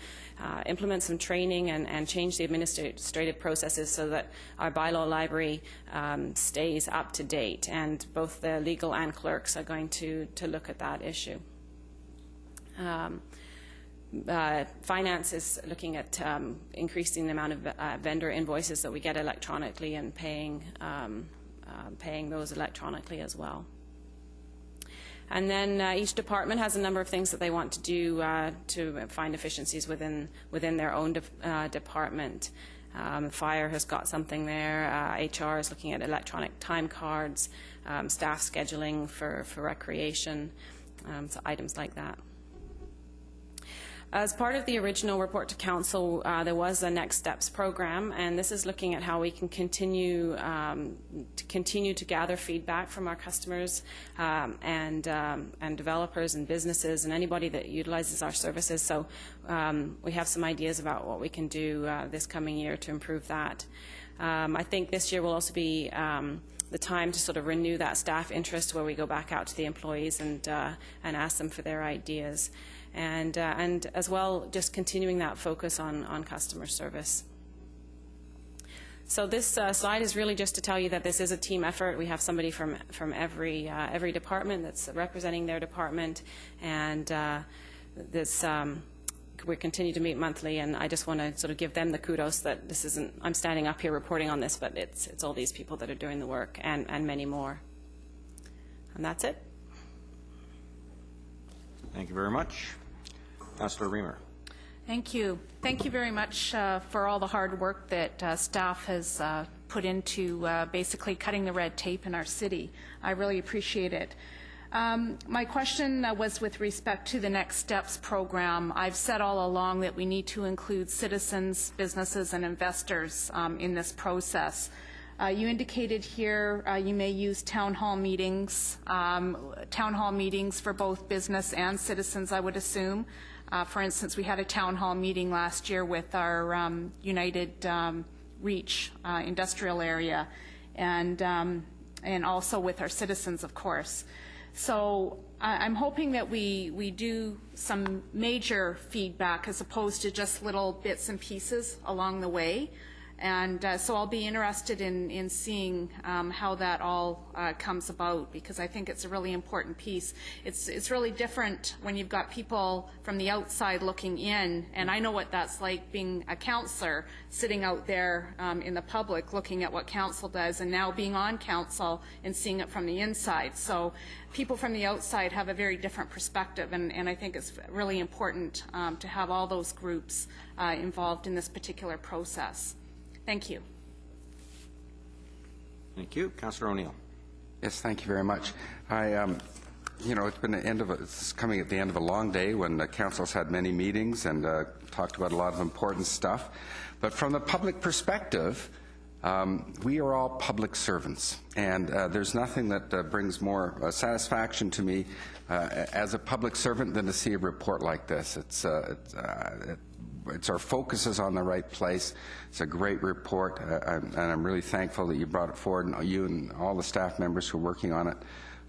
implement some training and change the administrative processes so that our bylaw library stays up to date. And both the legal and clerks are going to look at that issue. Finance is looking at increasing the amount of vendor invoices that we get electronically and paying those electronically as well. And then each department has a number of things that they want to do to find efficiencies within their own department. Fire has got something there. HR is looking at electronic time cards, staff scheduling for recreation, so items like that. As part of the original report to Council, there was a Next Steps program, and this is looking at how we can continue to gather feedback from our customers and developers and businesses and anybody that utilizes our services. So we have some ideas about what we can do this coming year to improve that. I think this year will also be the time to sort of renew that staff interest, where we go back out to the employees and ask them for their ideas. And as well, just continuing that focus on customer service. So this slide is really just to tell you that this is a team effort. We have somebody from every department that's representing their department, and we continue to meet monthly. And I just want to sort of give them the kudos that this isn't, I'm standing up here reporting on this, but it's all these people that are doing the work and many more. And that's it. Thank you very much. Councillor Reamer. Thank you. Thank you very much for all the hard work that staff has put into basically cutting the red tape in our city. I really appreciate it. My question was with respect to the Next Steps program. I've said all along that we need to include citizens, businesses, and investors in this process. You indicated here you may use town hall meetings for both business and citizens, I would assume. For instance, we had a town hall meeting last year with our United Reach industrial area, and also with our citizens, of course. So I'm hoping that we do some major feedback as opposed to just little bits and pieces along the way. And so I'll be interested in seeing how that all comes about, because I think it's a really important piece. It's really different when you've got people from the outside looking in, and I know what that's like being a councillor, sitting out there in the public looking at what council does, and now being on council and seeing it from the inside. So people from the outside have a very different perspective, and I think it's really important to have all those groups involved in this particular process. Thank you. Thank you. Councillor O'Neill. Yes, thank you very much. You know, it's been the end of it's coming at the end of a long day when the council's had many meetings and talked about a lot of important stuff. But from the public perspective, we are all public servants, and there's nothing that brings more satisfaction to me as a public servant than to see a report like this. It's our focus is on the right place. It's a great report, and I'm really thankful that you brought it forward, and you and all the staff members who are working on it.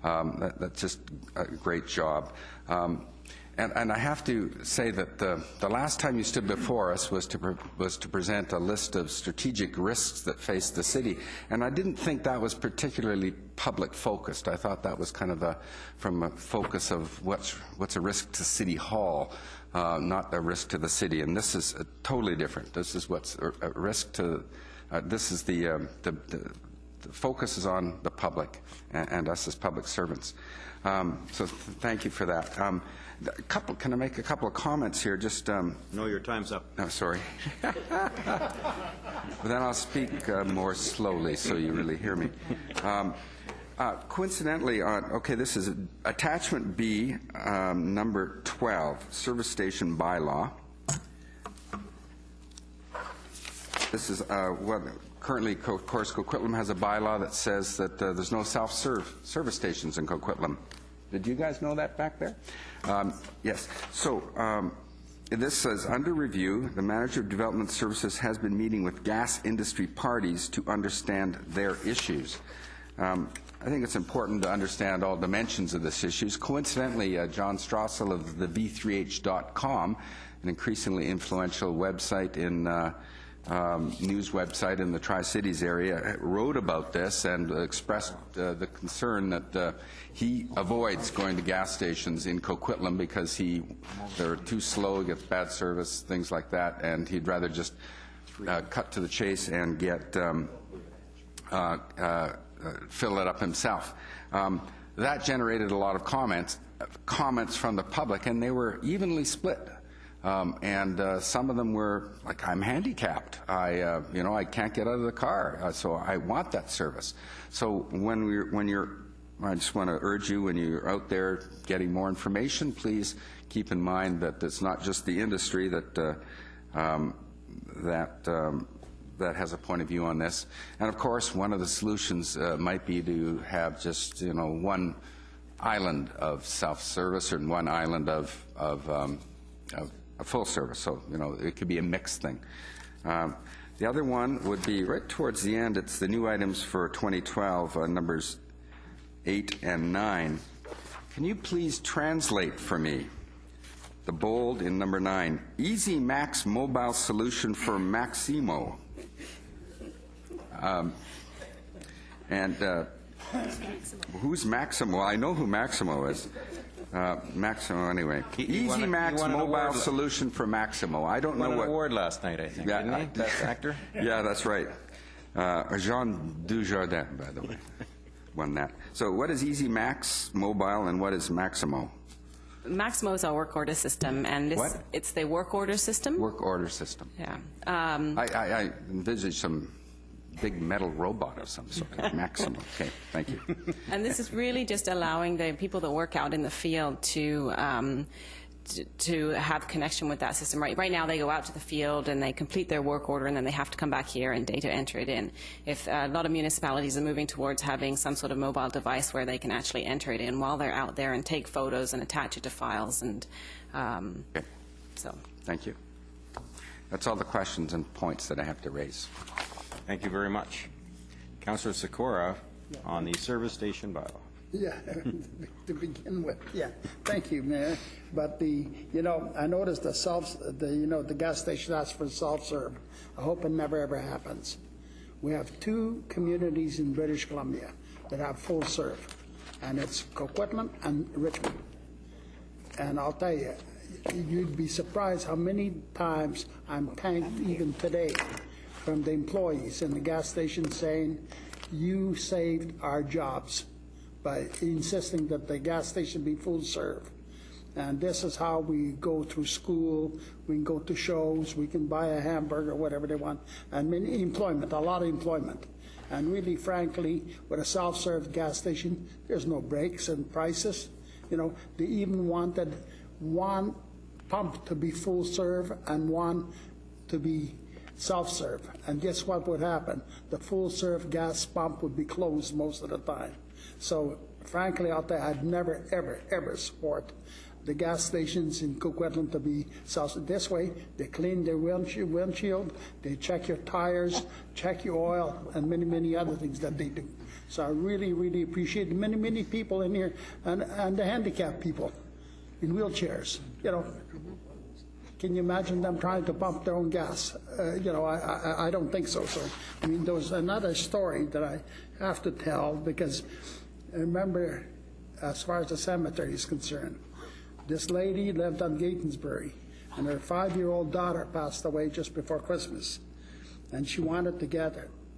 That's just a great job. And I have to say that the last time you stood before us was to present a list of strategic risks that face the city, and I didn't think that was particularly public focused. I thought that was kind of from a focus of what's a risk to City Hall, not a risk to the city. And this is totally different. This is what's a risk to. This is the focus is on the public and us as public servants. So thank you for that. Can I make a couple of comments here? Just no, your time's up. No, sorry. But then I'll speak more slowly so you really hear me. Coincidentally, okay, this is attachment B, number 12, service station bylaw. This is what currently, of course, Coquitlam has a bylaw that says that there's no self-service stations in Coquitlam. Did you guys know that back there? Yes. So this says, under review, the Manager of Development Services has been meeting with gas industry parties to understand their issues. I think it's important to understand all dimensions of this issues. Coincidentally, John Strassel of the v3h.com, an increasingly influential website in news website in the Tri-Cities area, wrote about this and expressed the concern that he avoids going to gas stations in Coquitlam because they're too slow, gets bad service, things like that, and he'd rather just cut to the chase and get fill it up himself. That generated a lot of comments from the public, and they were evenly split. And some of them were like, I'm handicapped. I can't get out of the car, so I want that service. So I just want to urge you, when you're out there getting more information, please keep in mind that it's not just the industry that has a point of view on this. And of course, one of the solutions might be to have just one island of self-service and one island of a full service. So it could be a mixed thing. The other one would be right towards the end. It's the new items for 2012, numbers 8 and 9. Can you please translate for me the bold in number 9? Easy Max mobile solution for Maximo. Who's Maximo? Well, I know who Maximo is. Maximo, anyway. Easy Max mobile solution for Maximo. I don't know what. Won an award last night, I think. Yeah, didn't he? Best actor. Yeah, that's right. Jean Dujardin, by the way, won that. So, what is Easy Max mobile, and what is Maximo? Maximo is our work order system, and it's the work order system. Work order system. Yeah. I envisage some big metal robot of some sort. Maximo. Okay, thank you. And this is really just allowing the people that work out in the field to have connection with that system. Right now, they go out to the field and they complete their work order, and then they have to come back here and data enter it in. If a lot of municipalities are moving towards having some sort of mobile device where they can actually enter it in while they're out there and take photos and attach it to files, and okay. So. Thank you. That's all the questions and points that I have to raise. Thank you very much. Councillor Sikora on the service station bylaw. Yeah, to begin with, yeah. Thank you, Mayor. But I noticed the gas station asks for self-serve. I hope it never ever happens. We have 2 communities in British Columbia that have full serve, and it's Coquitlam and Richmond. And I'll tell you, you'd be surprised how many times I'm thanked even today from the employees in the gas station saying, you saved our jobs by insisting that the gas station be full serve. And this is how we go through school, we can go to shows, we can buy a hamburger, whatever they want, and employment, a lot of employment. And really, frankly, with a self-serve gas station, there's no breaks and prices. They even wanted one pump to be full serve and one to be self-serve. And guess what would happen? The full-serve gas pump would be closed most of the time. So, frankly, out there, I'd never, ever, ever support the gas stations in Coquitlam to be self-serve. This way, they clean their windshield, they check your tires, check your oil, and many, many other things that they do. So I really, really appreciate many, many people in here, and the handicapped people in wheelchairs. Can you imagine them trying to pump their own gas? I don't think so. So, there was another story that I have to tell, because I remember, as far as the cemetery is concerned, this lady lived on Gatonsbury, and her 5-year-old daughter passed away just before Christmas. And she wanted to get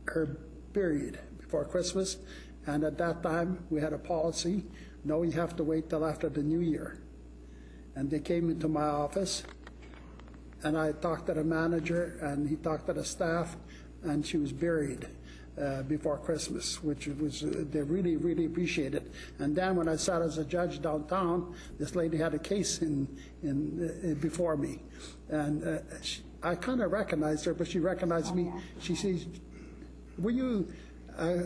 her buried before Christmas, and at that time we had a policy, no, you have to wait till after the New Year. And they came into my office, and I talked to the manager, and he talked to the staff, and she was buried. before Christmas, which was they really, really appreciated it. And then when I sat as a judge downtown, this lady had a case before me, and I kind of recognized her, but she recognized me. She says, "Were you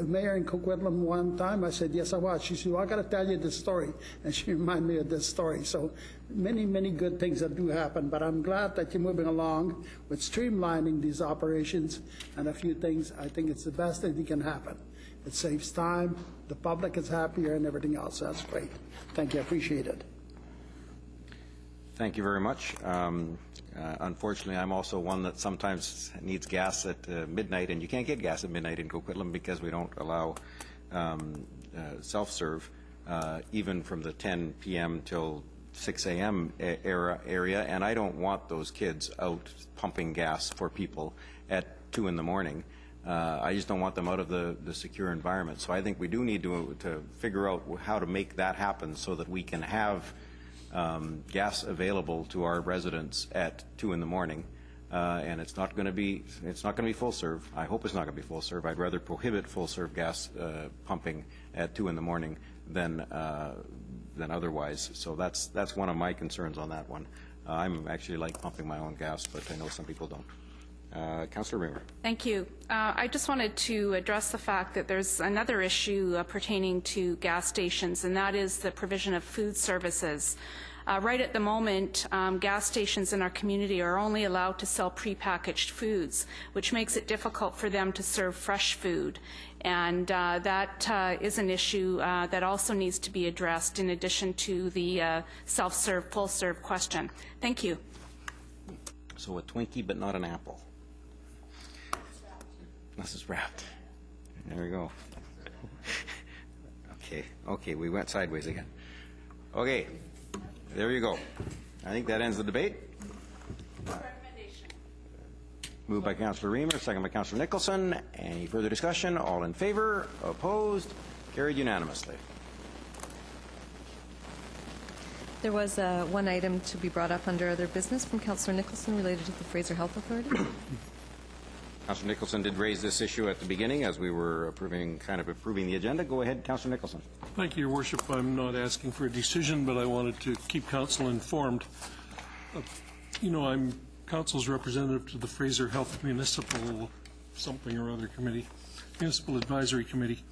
mayor in Coquitlam one time?" I said, "Yes, I was." She said, "Well, I got to tell you this story," and she reminded me of this story. So many, many good things that do happen, but I'm glad that you're moving along with streamlining these operations and a few things. I think it's the best thing that can happen. It saves time, the public is happier, and everything else. That's great. Thank you. I appreciate it. Thank you very much. Unfortunately, I'm also one that sometimes needs gas at midnight, and you can't get gas at midnight in Coquitlam because we don't allow self-serve, even from the 10 p.m. till 6 a.m. area, and I don't want those kids out pumping gas for people at 2 in the morning. I just don't want them out of the secure environment. So I think we do need to figure out how to make that happen so that we can have gas available to our residents at 2 in the morning, and it's not going to be full serve. I hope it's not going to be full serve. I'd rather prohibit full serve gas pumping at 2 in the morning than otherwise. So that's one of my concerns on that one. I'm actually like pumping my own gas, but I know some people don't. Councillor Reamer. Thank you. I just wanted to address the fact that there's another issue pertaining to gas stations, and that is the provision of food services. Right at the moment, gas stations in our community are only allowed to sell prepackaged foods, which makes it difficult for them to serve fresh food. And that is an issue that also needs to be addressed in addition to the self-serve, full-serve question. Thank you. So a Twinkie, but not an apple. This is wrapped. There we go. Okay, we went sideways again. Okay, there you go. I think that ends the debate. Moved by Councillor Reamer, second by Councillor Nicholson. Any further discussion? All in favor? Opposed? Carried unanimously. There was one item to be brought up under other business from Councillor Nicholson related to the Fraser Health Authority. Councillor Nicholson did raise this issue at the beginning as we were approving the agenda. Go ahead, Councillor Nicholson. Thank you, Your Worship. I'm not asking for a decision, but I wanted to keep Council informed. I'm Council's representative to the Fraser Health Municipal something or other committee, Municipal Advisory Committee.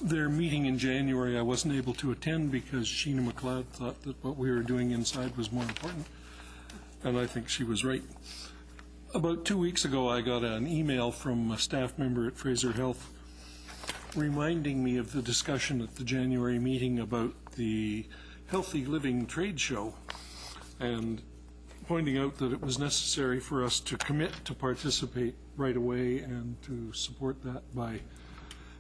Their meeting in January I wasn't able to attend because Sheena McLeod thought that what we were doing inside was more important, and I think she was right. About 2 weeks ago, I got an email from a staff member at Fraser Health reminding me of the discussion at the January meeting about the Healthy Living trade show and pointing out that it was necessary for us to commit to participate right away and to support that by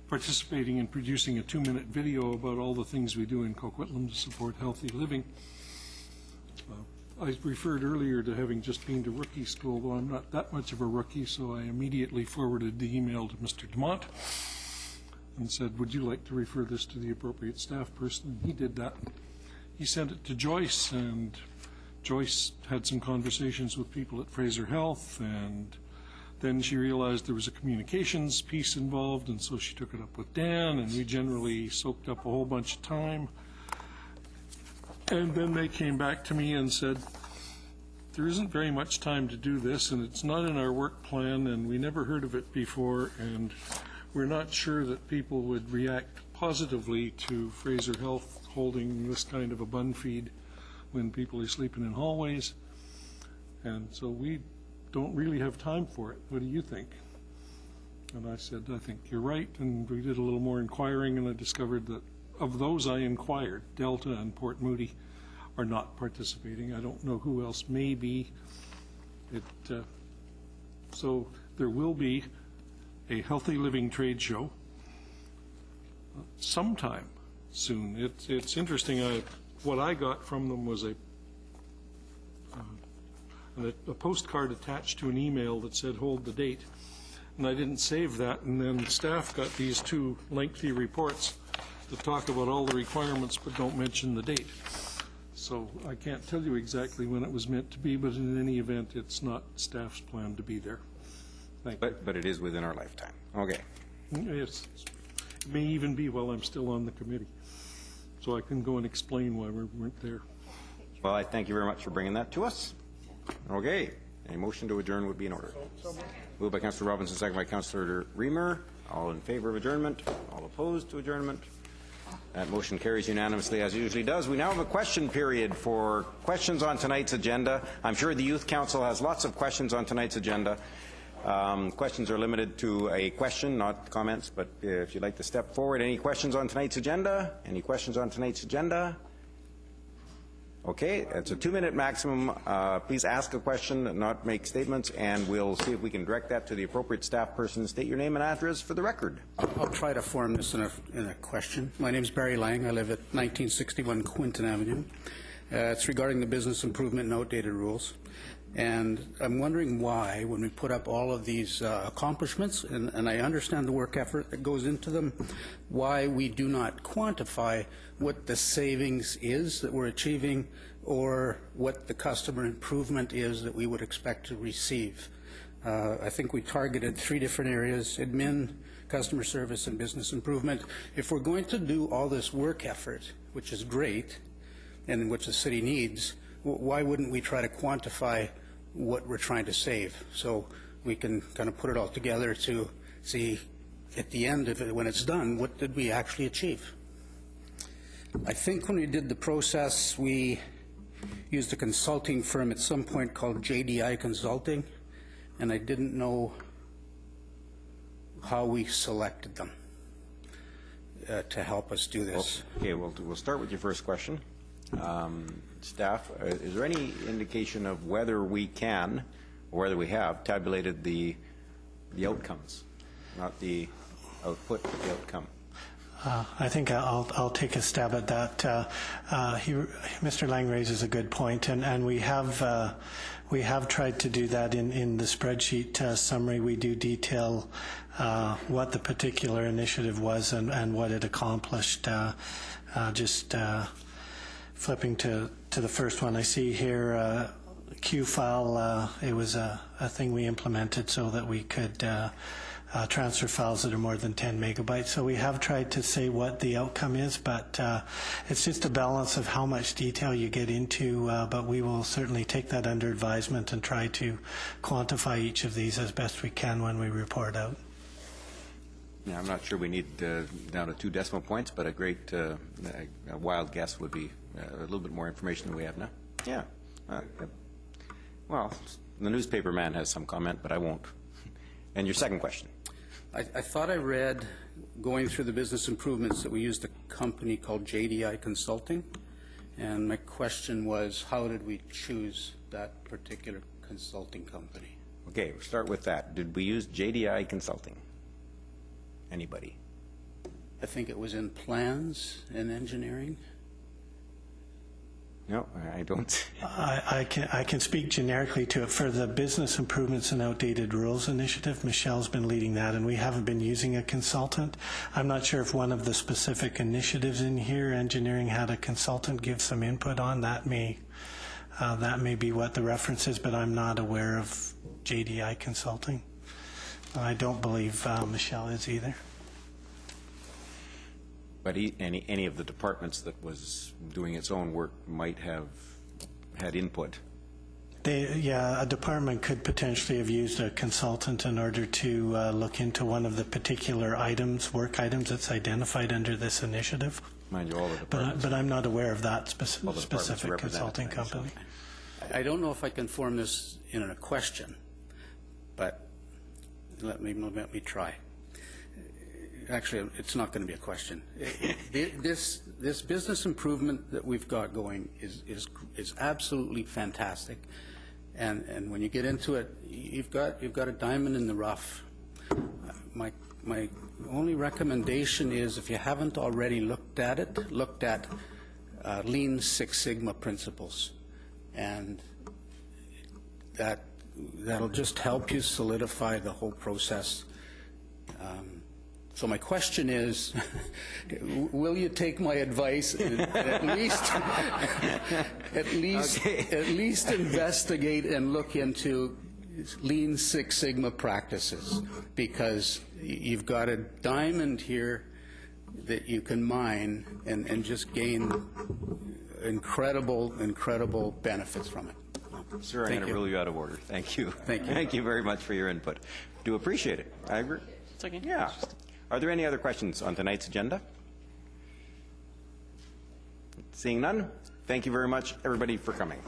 participating in producing a 2-minute video about all the things we do in Coquitlam to support healthy living. I referred earlier to having just been to rookie school, though I'm not that much of a rookie, so I immediately forwarded the email to Mr. Dumont and said, would you like to refer this to the appropriate staff person? And he did that. He sent it to Joyce, and Joyce had some conversations with people at Fraser Health, and then she realized there was a communications piece involved, and so she took it up with Dan, and we generally soaked up a whole bunch of time. And then they came back to me and said, there isn't very much time to do this, and it's not in our work plan, and we never heard of it before, and we're not sure that people would react positively to Fraser Health holding this kind of a bun feed when people are sleeping in hallways. And so we don't really have time for it. What do you think? And I said, I think you're right, and we did a little more inquiring, and I discovered that of those I inquired, Delta and Port Moody are not participating. I don't know who else may be. So there will be a Healthy Living trade show sometime soon. It's interesting. What I got from them was a postcard attached to an email that said, hold the date. And I didn't save that, and then staff got these 2 lengthy reports that talk about all the requirements but don't mention the date. So I can't tell you exactly when it was meant to be, but in any event, it's not staff's plan to be there. Thank you. But it is within our lifetime. Okay. Yes. It may even be while I'm still on the committee, so I can go and explain why we weren't there. Well, I thank you very much for bringing that to us. Okay. A motion to adjourn would be in order. Moved by Councillor Robinson, second by Councillor Reamer. All in favor of adjournment? All opposed to adjournment? That motion carries unanimously, as it usually does. We now have a question period for questions on tonight's agenda. I'm sure the Youth Council has lots of questions on tonight's agenda. Questions are limited to a question, not comments, but if you'd like to step forward. Any questions on tonight's agenda? Any questions on tonight's agenda? Okay, it's a 2-minute maximum. Please ask a question, not make statements, and we'll see if we can direct that to the appropriate staff person. State your name and address for the record. I'll try to form this in a question. My name is Barry Lang. I live at 1961 Quinton Avenue. It's regarding the business improvement and outdated rules. And I'm wondering why, when we put up all of these accomplishments, and I understand the work effort that goes into them, why we do not quantify what the savings is that we're achieving or what the customer improvement is that we would expect to receive. I think we targeted 3 different areas: admin, customer service, and business improvement. If we're going to do all this work effort, which is great, and which the city needs, why wouldn't we try to quantify what we're trying to save, so we can kind of put it all together to see at the end of it, when it's done, what did we actually achieve? I think when we did the process, we used a consulting firm at some point called JDI Consulting, and I didn't know how we selected them to help us do this. Okay, we'll start with your first question. Staff, is there any indication of whether we can, or whether we have, tabulated the outcomes, not the output, but the outcome? I think I'll take a stab at that. Mr. Lang raises a good point, and we have tried to do that in the spreadsheet summary. We do detail what the particular initiative was and what it accomplished. Flipping to the first one, I see here Q file. It was a thing we implemented so that we could transfer files that are more than 10 megabytes. So we have tried to say what the outcome is, but it's just a balance of how much detail you get into, but we will certainly take that under advisement and try to quantify each of these as best we can when we report out. Yeah, I'm not sure we need down to 2 decimal points, but a great a wild guess would be a little bit more information than we have now. Yeah. Well, the newspaper man has some comment, but I won't. And your second question? I thought I read, going through the business improvements, that we used a company called JDI Consulting, and my question was, how did we choose that particular consulting company? Okay, we'll start with that. Did we use JDI Consulting? Anybody? I think it was in plans and engineering. No, I don't. I can speak generically to it. For the Business Improvements and Outdated Rules Initiative, Michelle's been leading that, and we haven't been using a consultant. I'm not sure if one of the specific initiatives in here, engineering, had a consultant give some input on. That may be what the reference is, but I'm not aware of JDI Consulting. I don't believe Michelle is either. But any of the departments that was doing its own work might have had input. A department could potentially have used a consultant in order to look into one of the particular items, work items that's identified under this initiative. Mind you, all the departments. But I'm not aware of that specific consulting company. I don't know if I can form this in a question, but let me try. Actually, it's not going to be a question. This business improvement that we've got going is absolutely fantastic, and when you get into it, you've got a diamond in the rough. My only recommendation is, if you haven't already looked at Lean Six Sigma principles, and that'll just help you solidify the whole process. So my question is, will you take my advice and at least investigate and look into Lean Six Sigma practices, because you've got a diamond here that you can mine and just gain incredible benefits from it. Sir, I'm going to rule you out of order. Thank you. Thank you. Thank you very much for your input. Do appreciate it. I agree. It's okay. Yeah. Are there any other questions on tonight's agenda? Seeing none, thank you very much, everybody, for coming.